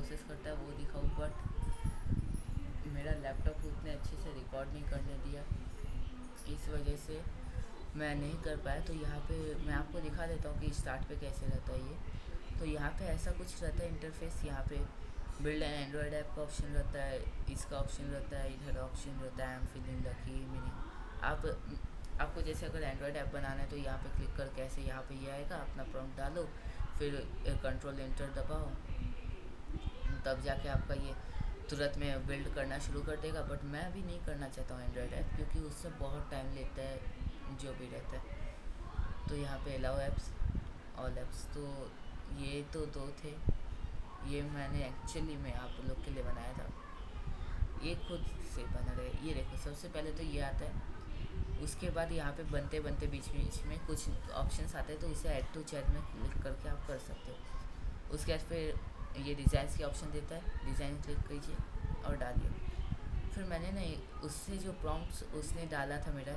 Process करता है वो दिखाऊँ, बट मेरा लैपटॉप उतने अच्छे से रिकॉर्ड नहीं करने दिया, इस वजह से मैं नहीं कर पाया। तो यहाँ पे मैं आपको दिखा देता हूँ कि स्टार्ट पे कैसे रहता है ये। तो यहाँ पे ऐसा कुछ रहता है इंटरफेस। यहाँ पे बिल्ड एंड एंड्रॉयड ऐप का ऑप्शन रहता है, इसका ऑप्शन रहता है, इधर ऑप्शन रहता है I am feeling lucky meaning. आपको जैसे अगर एंड्रॉयड ऐप बनाना है तो यहाँ पे क्लिक करके ऐसे यहाँ पे ये आएगा, अपना प्रॉम्प्ट डालो, फिर कंट्रोल एंटर दबाओ, तब जाके आपका ये तुरंत में बिल्ड करना शुरू कर देगा। बट मैं अभी नहीं करना चाहता हूँ एंड्रॉयड ऐप, क्योंकि उससे बहुत टाइम लेता है जो भी रहता है। तो यहाँ पे अलाउ ऐप्स, ऑल ऐप्स, तो ये तो दो थे। ये मैंने एक्चुअली में आप लोग के लिए बनाया था, ये खुद से बना रहे। ये देखो सबसे पहले तो ये आता है, उसके बाद यहाँ पे बनते बनते बीच बीच में कुछ ऑप्शंस आते हैं, तो उसे ऐड टू चैट में क्लिक करके आप कर सकते हो। उसके बाद फिर ये डिज़ाइंस के ऑप्शन देता है, डिज़ाइन क्लिक कीजिए और डालिए। फिर मैंने ना उससे जो प्रॉम्प्ट्स उसने डाला था, मेरा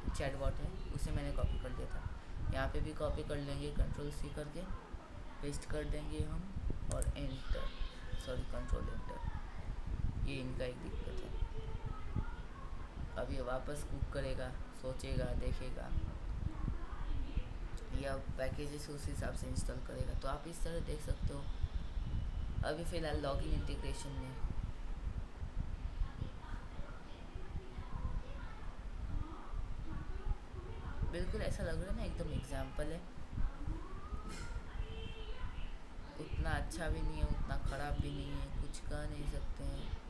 चैट बॉट है, उसे मैंने कॉपी कर दिया था। यहाँ पे भी कॉपी कर लेंगे, कंट्रोल सी करके पेस्ट कर देंगे हम, और एंटर, सॉरी कंट्रोल एंटर। ये इनका एक दिक्कत है। अब ये वापस कुक करेगा, सोचेगा, देखेगा, या पैकेजेस उस हिसाब से इंस्टॉल करेगा। तो आप इस तरह देख सकते हो। अभी फ़िलहाल लॉगिन इंटीग्रेशन में बिल्कुल ऐसा लग रहा है ना, एकदम एग्जाम्पल है। उतना अच्छा भी नहीं है, उतना ख़राब भी नहीं है, कुछ कह नहीं सकते हैं।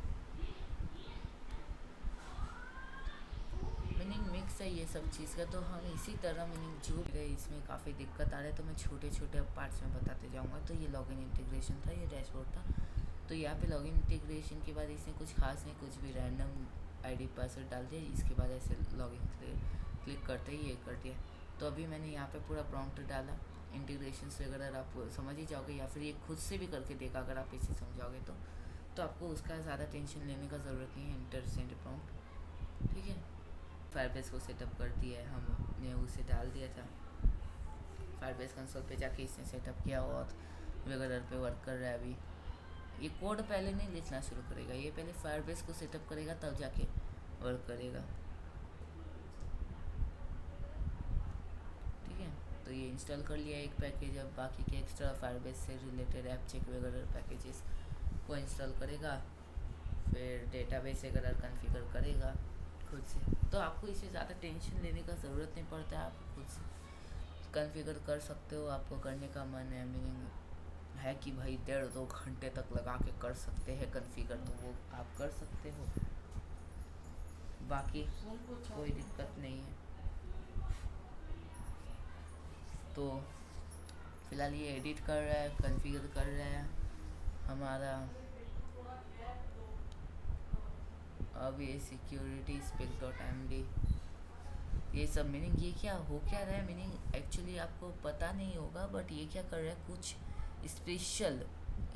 मीनिंग मिक्स है ये सब चीज़ का। तो हम इसी तरह मीनिंग जो भी है, इसमें काफ़ी दिक्कत आ रहा है, तो मैं छोटे छोटे पार्ट्स में बताते जाऊँगा। तो ये लॉगिन इंटीग्रेशन था, ये डैशबोर्ड था। तो यहाँ पे लॉगिन इंटीग्रेशन के बाद इसने कुछ खास नहीं, कुछ भी रैंडम आईडी पासवर्ड डाल दिया। इसके बाद ऐसे लॉगिन क्लिक करते ही ये कर दिया। तो अभी मैंने यहाँ पे पूरा प्रॉम्प्ट डाला। इंटीग्रेशन से अगर आप समझ ही जाओगे, या फिर ये खुद से भी करके देखा अगर आप इसे समझाओगे तो आपको उसका ज़्यादा टेंशन लेने का ज़रूरत नहीं है। इंटर सेंड प्रॉम्प्ट, ठीक है। फायरबेस को सेटअप कर दिया है, हमने उसे डाल दिया था। फायरबेस कंसोल पे जाके इसने सेटअप किया और वेगलर पे वर्क कर रहा है अभी। ये कोड पहले नहीं लिखना शुरू करेगा, ये पहले फायरबेस को सेटअप करेगा, तब जाके वर्क करेगा, ठीक है। तो ये इंस्टॉल कर लिया एक पैकेज। अब बाकी के एक्स्ट्रा फायरबेस से रिलेटेड ऐप चेक वगैरह पैकेजेस को इंस्टॉल करेगा, फिर डेटाबेस वगैरह कॉन्फ़िगर करेगा खुद से। तो आपको इसे ज़्यादा टेंशन लेने का ज़रूरत नहीं पड़ता है, आप खुद से कॉन्फ़िगर कर सकते हो। आपको करने का मन है, मीनिंग है कि भाई 1.5-2 घंटे तक लगा के कर सकते हैं कॉन्फ़िगर, तो वो आप कर सकते हो, बाकी कोई दिक्कत नहीं है। तो फ़िलहाल ये एडिट कर रहा है, कॉन्फ़िगर कर रहा है हमारा। अब ये सिक्योरिटी spec.md, ये सब मीनिंग ये क्या हो क्या रहा है, मीनिंग एक्चुअली आपको पता नहीं होगा, बट ये क्या कर रहा है, कुछ स्पेशल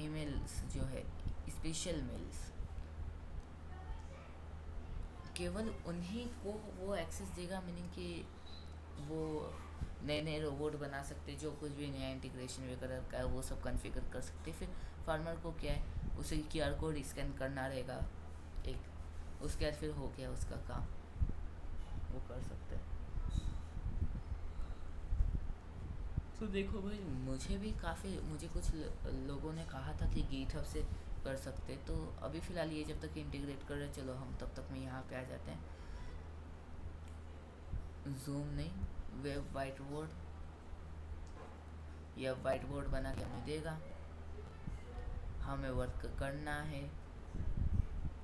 ईमेल्स जो है, स्पेशल मेल्स केवल उन्हीं को वो एक्सेस देगा। मीनिंग कि वो नए नए रोबोट बना सकते, जो कुछ भी नया इंटीग्रेशन वगैरह का है वो सब कॉन्फ़िगर कर सकते। फिर फार्मर को क्या है, उसे क्यूआर कोड स्कैन करना रहेगा एक, उसके बाद फिर हो गया उसका काम, वो कर सकते हैं। तो देखो भाई, मुझे कुछ लोगों ने कहा था कि गिटहब से कर सकते, तो अभी फ़िलहाल ये जब तक इंटीग्रेट कर रहे, चलो हम तब तक में यहाँ पे आ जाते हैं। जूम नहीं, वेब वाइट बोर्ड, या वाइट बोर्ड बना के हमें देगा, हमें वर्क करना है,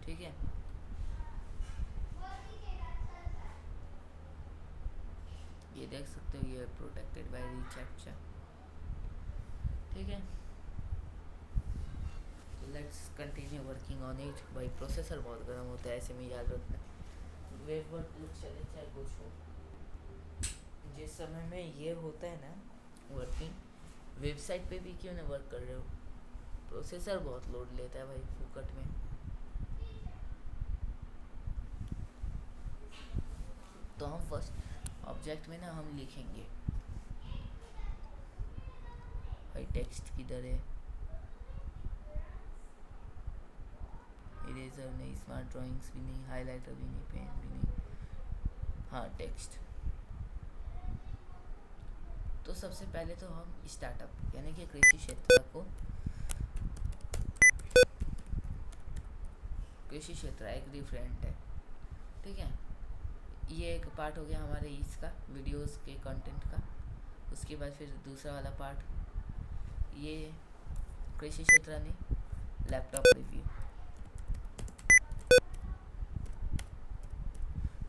ठीक है। ये देख सकते हो, ये प्रोटेक्टेड बाय रीकैप्चा, ठीक है। तो let's continue working on it. भाई प्रोसेसर बहुत गर्म होता है, ऐसे में याद रखना। वेब वर्क चले चाहे कुछ हो, जिस समय में ये होता है ना वर्किंग, वेबसाइट पे भी क्यों ना वर्क कर रहे हो, प्रोसेसर बहुत लोड लेता है भाई फुकट में। तो हम फर्स्ट ऑब्जेक्ट में ना हम लिखेंगे भाई, टेक्स्ट किधर है, इरेजर नहीं, स्मार्ट ड्राइंग्स भी नहीं, हाइलाइटर भी नहीं, पेन भी नहीं, हाँ टेक्स्ट। तो सबसे पहले तो हम स्टार्टअप यानी कि कृषि क्षेत्र को, कृषि क्षेत्र एक डिफरेंट है, ठीक है। ये एक पार्ट हो गया हमारे इसका वीडियोस के कंटेंट का। उसके बाद फिर दूसरा वाला पार्ट ये कृषि क्षेत्र नहीं, लैपटॉप रिव्यू,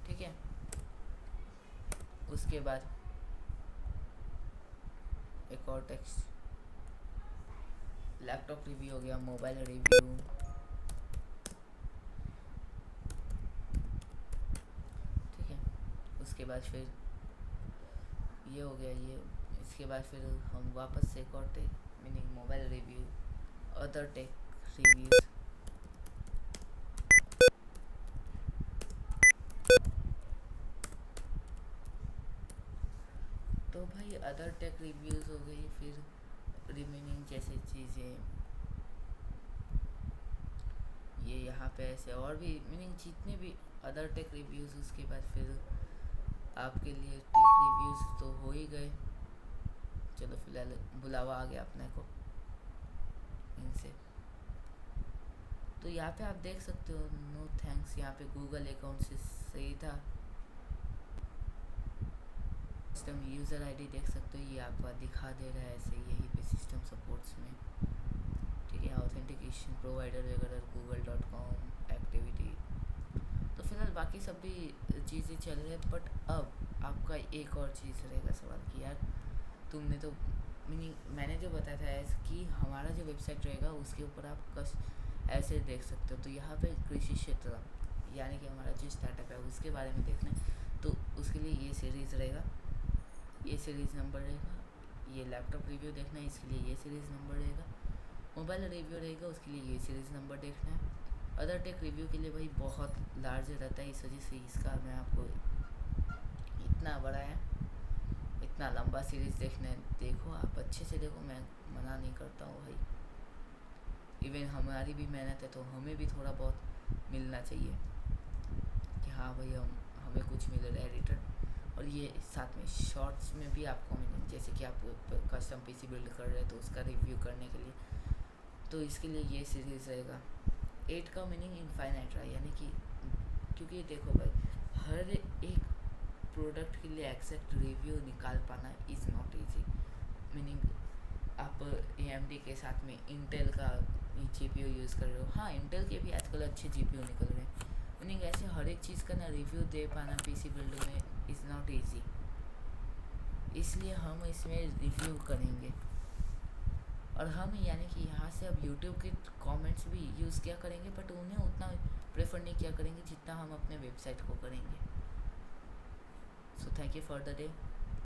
ठीक है। उसके बाद एक और टेक्स्ट, लैपटॉप रिव्यू हो गया, मोबाइल रिव्यू, ठीक है। उसके बाद फिर ये हो गया ये। इसके बाद फिर हम वापस से एक और tech meaning mobile review, other tech reviews. तो भाई अदर टेक रिव्यूज़ हो गई, फिर रिमेनिंग जैसे चीज़ें ये यहाँ पे ऐसे और भी मीनिंग जितने भी अदर टेक रिव्यूज़। उसके बाद फिर आपके लिए टेक रिव्यूज़ तो हो ही गए। चलो फिलहाल बुलावा आ गया अपने को इनसे। तो यहाँ पे आप देख सकते हो नो थैंक्स, यहाँ पे गूगल अकाउंट से सही था। सिस्टम यूज़र आईडी देख सकते हो, ये आपका दिखा दे रहा है ऐसे यहीं पे सिस्टम सपोर्ट्स में, ठीक है। ऑथेंटिकेशन प्रोवाइडर वगैरह google.com एक्टिविटी। तो फिलहाल बाकी सब भी चीज़ें चल रही है। बट अब आपका एक और चीज़ रहेगा सवाल कि यार तुमने तो मीनिंग मैंने जो बताया था ऐसे कि हमारा जो वेबसाइट रहेगा उसके ऊपर आप कस ऐसे देख सकते हो। तो यहाँ पे कृषि क्षेत्र यानी कि हमारा जो स्टार्टअप है उसके बारे में देखना है तो उसके लिए ये सीरीज़ रहेगा, ये सीरीज़ नंबर रहेगा। ये लैपटॉप रिव्यू देखना है इसके लिए ये सीरीज़ नंबर रहेगा। मोबाइल रिव्यू रहेगा उसके लिए ये सीरीज़ नंबर देखना है। अदर टेक रिव्यू के लिए भाई बहुत लार्ज रहता है, इस वजह से इसका मैं आपको इतना बड़ा है, इतना लंबा सीरीज़ देखना है। देखो आप अच्छे से देखो, मैं मना नहीं करता हूँ भाई। इवन हमारी भी मेहनत है तो हमें भी थोड़ा बहुत मिलना चाहिए कि हाँ भाई हमें कुछ मिल रहा है रिटर्न। और ये साथ में शॉर्ट्स में भी आपको मिलेंगे, जैसे कि आप कस्टम पीसी बिल्ड कर रहे हैं तो उसका रिव्यू करने के लिए, तो इसके लिए ये सीरीज़ रहेगा। 8 का मीनिंग इनफाइनाइट रहा, यानी कि क्योंकि देखो भाई हर एक प्रोडक्ट के लिए एक्जैक्ट रिव्यू निकाल पाना इज़ नॉट ईजी। मीनिंग आप AMD के साथ में इंटेल का GPU यूज़ कर रहे हो, हाँ इंटेल के भी आजकल अच्छे GPU निकल रहे हैं। मीनिंग ऐसे हर एक चीज़ का ना रिव्यू दे पाना पीसी बिल्ड में इज़ नॉट ईजी, इसलिए हम इसमें रिव्यू करेंगे। और हम यानी कि यहाँ से अब YouTube के कमेंट्स भी यूज़ किया करेंगे, बट उन्हें उतना प्रेफर नहीं किया करेंगे जितना हम अपने वेबसाइट को करेंगे। So thank you for the day.